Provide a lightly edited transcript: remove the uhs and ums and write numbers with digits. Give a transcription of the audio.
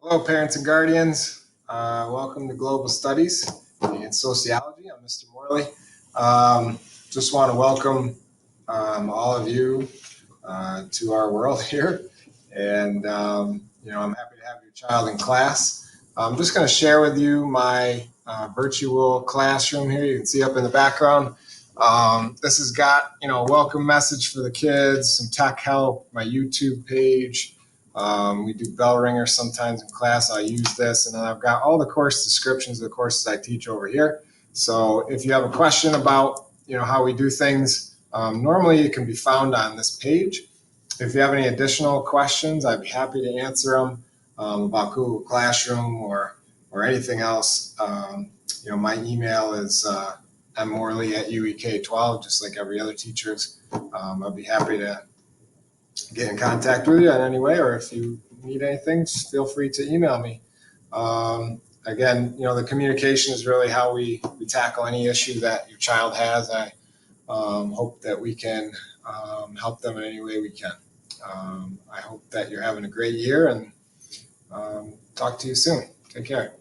Hello, parents and guardians. Welcome to Global Studies in Sociology. I'm Mr. Morley. Just want to welcome all of you to our world here. And, I'm happy to have your child in class. I'm just going to share with you my virtual classroom here. You can see up in the background. This has got, a welcome message for the kids, some tech help, my YouTube page. We do bell ringers sometimes in class. I use this, and then I've got all the course descriptions of the courses I teach over here. So if you have a question about how we do things, normally it can be found on this page. If you have any additional questions, I'd be happy to answer them about Google Classroom or anything else. My email is mmorley@uek12, just like every other teacher's. I'd be happy to get in contact with you in any way, or if you need anything, just feel free to email me. Again, the communication is really how we tackle any issue that your child has. I hope that we can help them in any way we can. I hope that you're having a great year, and talk to you soon. Take care.